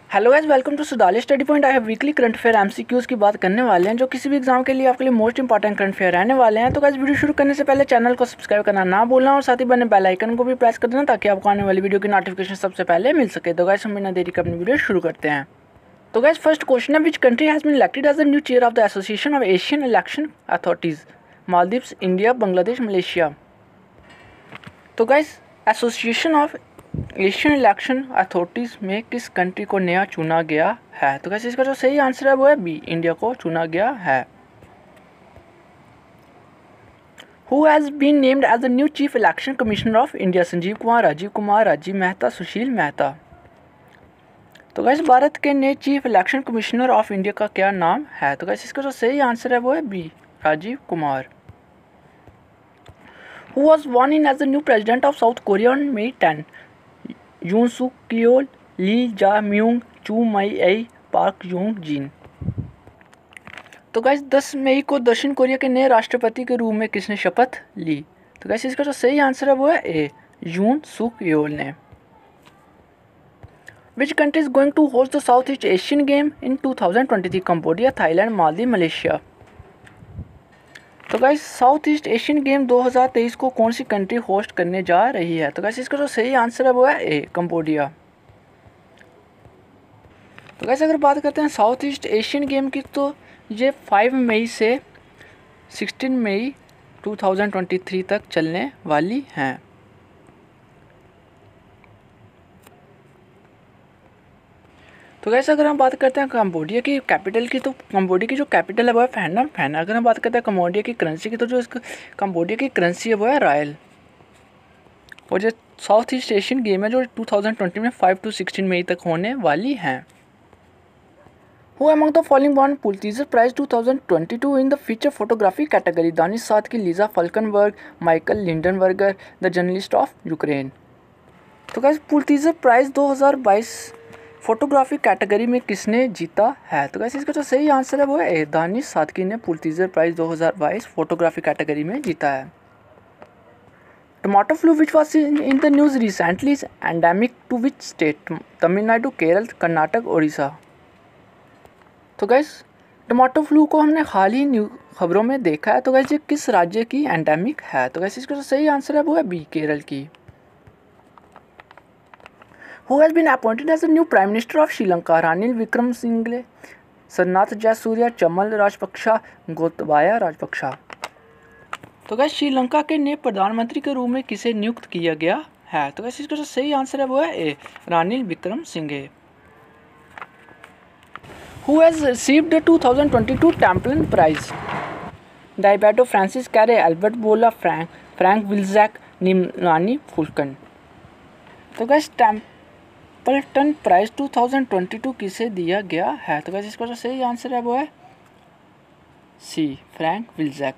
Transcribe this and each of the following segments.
Hello guys, welcome to सुडाली study point. I have weekly current affair MCQs की बात करने वाले हैं जो किसी भी एग्जाम के लिए आपके लिए मोस्ट इंपॉर्टेंट करंट अफेयर रहने वाले हैं। तो गाइस, वीडियो शुरू करने से पहले चैनल को सब्सक्राइब करना ना भूलना और साथ ही बने बेल आइकन को भी प्रेस कर देना ताकि आपको आने वाली वीडियो की नोटिफिकेशन सबसे पहले मिल सके। तो गाइस, हम बिना देरी के अपनी वीडियो शुरू करते हैं। तो गाइस, फर्स्ट क्वेश्चन है, which country has been elected as the new chair of the association of Asian election authorities? Maldives, India, Bangladesh, Malaysia. तो guys, association of Asian election authorities में किस कंट्री को नया चुना गया है? तो कैसे इसका जो सही आंसर है वो है बी, इंडिया को चुना गया है। Who has been named as the new chief election commissioner of India? Sanjeev Kumar, Rajiv Kumar, Rajiv Mehta, Sushil Mehta. तो गाइस, भारत के नए chief election commissioner of India का क्या नाम है? तो गाइस, इसका जो सही आंसर है वो है B, Rajiv Kumar. Who was वॉन in as the new president of South Korea on May 10? यून सुक योल, ली जा म्यूंग, चू मई एई, पार्क योंग जिन। तो गाइस, 10 मई को दक्षिण कोरिया के नए राष्ट्रपति के रूप में किसने शपथ ली? तो गाइस, इसका जो सही आंसर है वो है ए, यून सुक योल ने। Which country is going to host the South East Asian game in 2023? Cambodia, Thailand, Maldives, Malaysia. तो guys, South East Asian game 2023 को कौन सी कंट्री होस्ट करने जा रही है? तो गाइस, इसका जो सही आंसर है वो है ए, कंबोडिया। तो गाइस, अगर बात करते हैं साउथ ईस्ट एशियन गेम की, तो ये 5 मई से 16 मई 2023 तक चलने वाली हैं। तो गाइस, अगर हम बात करते हैं कंबोडिया की कैपिटल की, तो कंबोडिया की जो कैपिटल है वो है फैनम फैन। अगर हम बात करते हैं कंबोडिया की करेंसी की, तो जो इसका कंबोडिया की करेंसी है वो है रायल। और जो साउथ ईस्ट एशियन गेम है जो 2020 में 5 to 16 मई तक होने वाली हैं। Who among the following won Pulitzer Prize 2022 in the feature photography category? Danish Siddiqui, Lisa Falkenberg, Michael Lindenberger, the journalist of Ukraine. तो guys, Pulitzer Prize 2022 photography category में किसने जीता है? तो गाइस, इसका जो सही आंसर है वो है ए, दानिश सादकी ने पुलित्जर प्राइज 2022 फोटोग्राफी कैटेगरी में जीता है। Tomato flu which was in the news recently is endemic to which state? Tamil Nadu, Kerala, Karnataka, Orissa. तो गाइस, टमाटो फ्लू को हमने हाल ही खबरों में देखा है। तो गाइस, ये किस राज्य की एंडेमिक है? तो गाइस, इसका जो सही आंसर है वो है बी, केरल की। Who has been appointed as the new prime minister of Sri Lanka? Ranil Wickremesinghe, Sanath Jayasuriya, Chamal Rajapaksa, Gotabaya Rajapaksa. तो गाइस, श्रीलंका के नए प्रधानमंत्री के रूप में किसे नियुक्त किया गया है? तो गाइस, इसका जो सही आंसर है वो है A, Ranil Wickremesinghe. Who has received the 2022 Templin Prize? Diebedo, Francis Kere, Albert Bourla, Frank Wilczek, निम्रानी फुल्कन। तो गाइस, टेम्पल्टन प्राइज 2022 किसे दिया गया है? तो गाइस, इसका जो सही आंसर है वो है सी, फ्रैंक विल्जैक।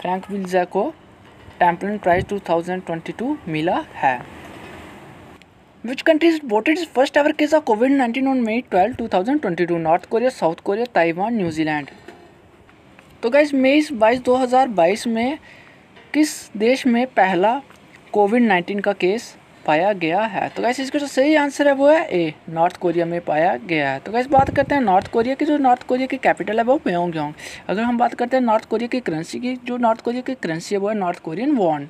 फ्रैंक विल्जैक को टेम्पलन प्राइज 2022 मिला है। Which country voted its first ever case of COVID-19 on May 12, 2022? North Korea, south Korea, Taiwan, New Zealand. तो गाइस, मई 22, 2022 में किस देश में पहला कोविड-19 का केस पाया गया है? तो गाइस, इसका जो सही आंसर है वो है ए, नॉर्थ कोरिया में पाया गया है। तो गाइस, बात करते हैं नॉर्थ कोरिया की, जो नॉर्थ कोरिया की कैपिटल है वो प्योंगयांग। अगर हम बात करते हैं नॉर्थ कोरिया की करेंसी की, जो नॉर्थ कोरिया की करेंसी है वो है north Korean von.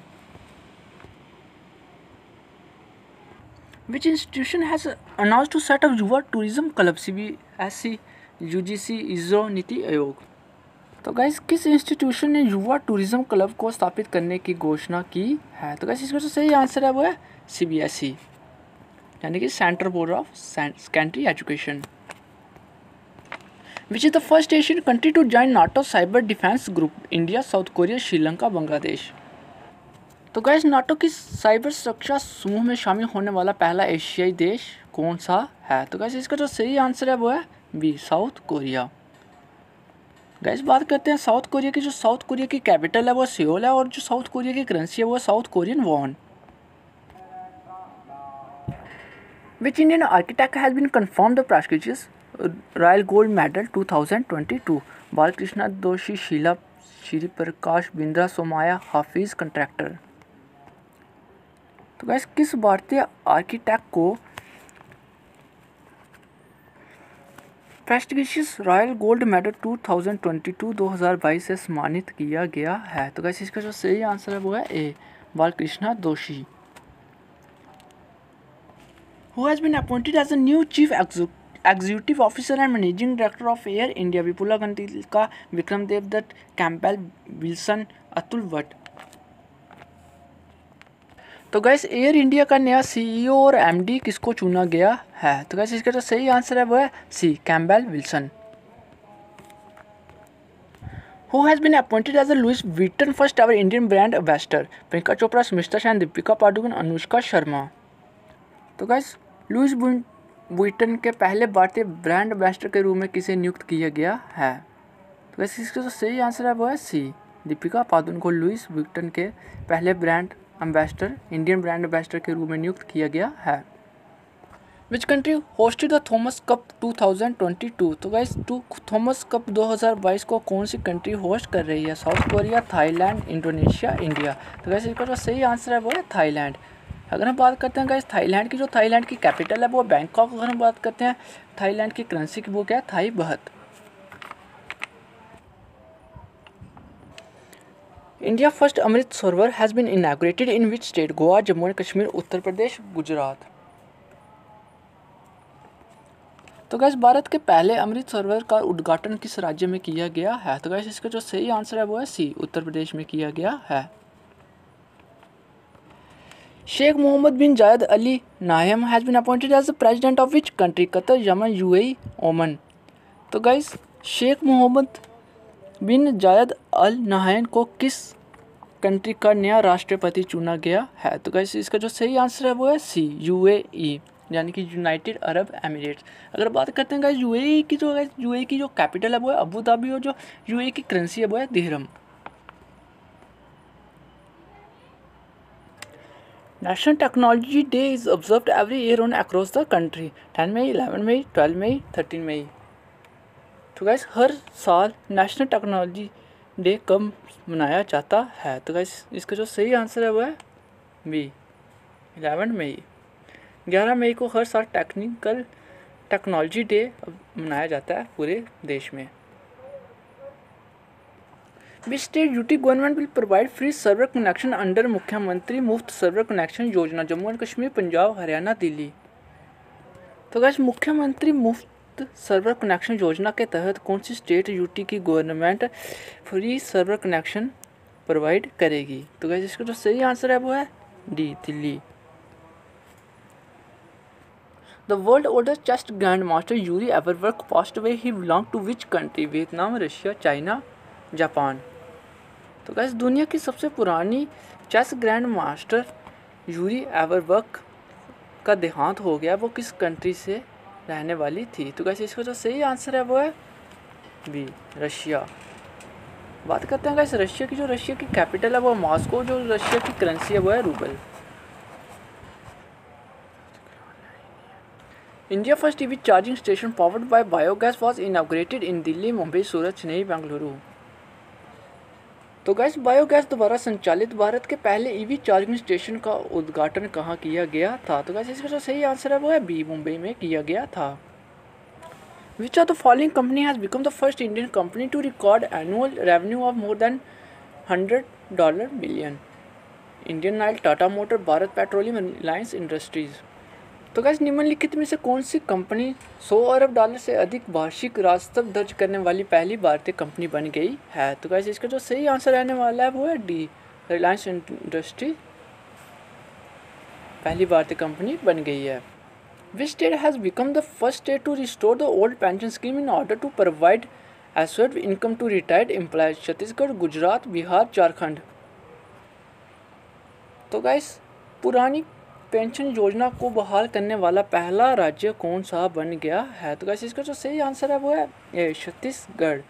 Which institution has announced to set up युवा tourism club? CBSE, UGC, ISRO, NITI Aayog. तो गाइस, किस इंस्टीट्यूशन ने युवा टूरिज्म क्लब को स्थापित करने की घोषणा की है? तो गाइस, इसका जो सही आंसर है वो है CBSE, यानी कि central board of secondary education. Which is the first Asian country to join NATO cyber defence group? India, South Korea, Sri Lanka, Bangladesh. तो गाइस, नाटो की साइबर सुरक्षा समूह में शामिल होने वाला पहला एशियाई देश कौन सा है? तो गाइस, इसका जो सही आंसर है वो है बी, साउथ कोरिया। गाइस, बात करते हैं साउथ कोरिया की, जो साउथ कोरिया की कैपिटल है वो सियोल है और जो साउथ कोरिया की करेंसी है वो South Korean won. Which Indian architect has been confirm the prestigious Royal Gold Medal 2022? Balkrishna Doshi, Sheela, Shri Prakash Bindra, Somaya Hafeez Contractor. तो गाइस, किस भारतीय आर्किटेक्ट को प्रेस्टिजियस रॉयल गोल्ड मेडल 2022 से सम्मानित किया गया है। तो गाइस इसका जो सही आंसर है वो है ए, बालकृष्ण दोषी। Who has been appointed as the new chief executive officer and managing director of Air India? Vipula Gunatilleka, Vikram Devdutt, Campbell Wilson, Atul Bhatt. तो गैस एयर इंडिया का नया सीईओ और एमडी किसको चुना गया है? तो गैस इसका जो सही आंसर है वो है C, Campbell Wilson. Who has been appointed as the Louis Vuitton first ever Indian brand ambassador? Priyanka Chopra, Smita Sen, Deepika Padukone, Anushka Sharma. तो गैस लुइस वुइटन के पहले भारतीय ब्रांड एम्बेसडर के रूप में किसे नियुक्त किया गया है? तो वैसे इसका जो सही आंसर है वो है सी, दीपिका पादुकोण को लुइस वुइटन के पहले brand ambassador, Indian brand ambassador के रूप में नियुक्त किया गया है। Which country hosted the Thomas cup 2022? तो गाइस थॉमस कप 2022 को कौन सी कंट्री होस्ट कर रही है? South Korea, Thailand, Indonesia, India. तो गाइस इसका जो सही आंसर है वो है थाईलैंड। अगर हम बात करते हैं गाइस थाईलैंड की, जो थाईलैंड की कैपिटल है वो बैंकॉक। अगर हम बात करते हैं थाईलैंड की करेंसी की, वो क्या है? थाई बहत। India first Amrit Sarovar has been inaugurated in which state? Goa, Jammu and Kashmir, Uttar Pradesh, Gujarat. तो गाइस भारत के पहले अमृत सरोवर का उद्घाटन किस राज्य में किया गया है? तो गाइस इसका जो सही आंसर है वो है सी, उत्तर प्रदेश में किया गया है। Sheikh Mohammed bin Zayed Ali Nahyan has been appointed as the president of which country? Qatar, Yemen, UAE, Oman. तो गाइस शेख मोहम्मद बिन जायद अल नाहयान को किस कंट्री का नया राष्ट्रपति चुना गया है? तो गाइस इसका जो सही आंसर है वो है सी, यूएई, यानी कि यूनाइटेड अरब एमिरेट्स। अगर बात करते हैं गाइस यूएई की, यूएई की जो कैपिटल है वो है अबू धाबी, और जो यूएई की करेंसी है वो है dirham. National technology day is observed every year on across the country? 10 May, 11 May, 12 May, 13 May. तो गाइस हर साल नेशनल टेक्नोलॉजी डे कब मनाया जाता है? तो गाइस इसका जो सही आंसर है वो है बी, 11 मई। 11 मई को हर साल टेक्नोलॉजी डे मनाया जाता है पूरे देश में। Which state UT government will provide free server connection under मुख्यमंत्री मुफ्त सर्वर कनेक्शन योजना? जम्मू एंड कश्मीर, पंजाब, हरियाणा, दिल्ली। तो गाइस मुख्यमंत्री मुफ्त सर्वर कनेक्शन योजना के तहत कौन सी स्टेट यूटी की government free server connection provide करेगी? तो गाइस इसका जो सही आंसर है वो है D, Delhi. The world oldest chess grand master Yuri Averbakh passed away, he belong to which country? Vietnam, Russia, China, Japan. तो गाइस दुनिया की सबसे पुरानी chess grand master Yuri Averbakh का देहांत हो गया, वो किस कंट्री से रहने वाली थी? तो गाइस इसका जो सही आंसर है वो है बी, रशिया। बात करते हैं गाइस रशिया की, जो रशिया की कैपिटल है वो मॉस्को, जो रशिया की करेंसी है वो है ruble. India first EV charging station powered by biogas was inaugurated in Delhi, Mumbai, Surat, Chennai, Bengaluru. तो गैस बायोगैस द्वारा संचालित भारत के पहले ईवी चार्जिंग स्टेशन का उद्घाटन कहाँ किया गया था? तो गैस इसका जो सही आंसर है वो है बी, मुंबई में किया गया था। Which of the following company has become the first Indian company to record annual revenue of more than $100 billion? Indian Oil, Tata Motor, Bharat Petroleum, Reliance Industries. तो गैस निम्नलिखित में से कौन सी कंपनी $100 अरब से अधिक वार्षिक राजस्व दर्ज करने वाली पहली भारतीय कंपनी बन गई है? तो गैस इसका जो सही आंसर रहने वाला है वो है डी, रिलायंस इंडस्ट्री पहली भारतीय कंपनी बन गई है। Which state has become the first state to restore the old pension scheme in order to provide assured income to retired employees? Chhattisgarh, Gujarat, Bihar, Jharkhand. तो गैस पुरानी पेंशन योजना को बहाल करने वाला पहला राज्य कौन सा बन गया है? तो गाइस इसका जो सही आंसर है वो है ए, छत्तीसगढ़।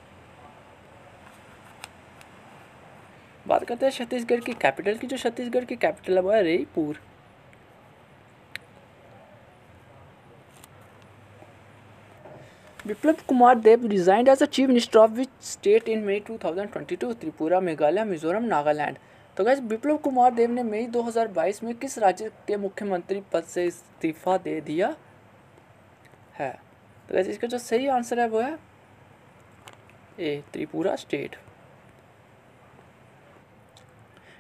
बात करते हैं छत्तीसगढ़ की कैपिटल की, जो छत्तीसगढ़ की कैपिटल है वो है Raipur. Biplab Kumar Deb resigned as the chief minister of which state in May 2022? Tripura, Meghalaya, Mizoram, Nagaland. तो गैस विप्लव कुमार देव ने मई 2022 में किस राज्य के मुख्यमंत्री पद से इस्तीफा दे दिया है? तो वैसे इसका जो सही आंसर है वो है A, Tripura state.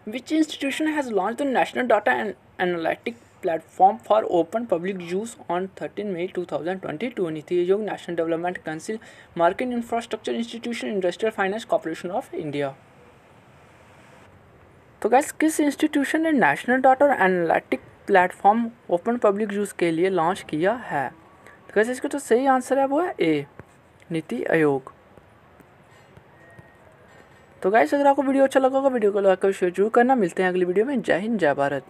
Which institution has launched the National Data and Analytic Platform for Open Public Use on 13 May 2022? NITI Aayog, national development council, market infrastructure institution, industrial finance corporation of India. तो गैस किस institution ने national data और analytic platform open public use के लिए launch किया है? तो gas इसका जो सही आंसर है वो है ए, नीति आयोग। तो गाइस अगर आपको वीडियो अच्छा लगा होगा वीडियो को लाइक और शेयर जरूर करना। मिलते हैं अगली वीडियो में। जय हिंद, जय भारत।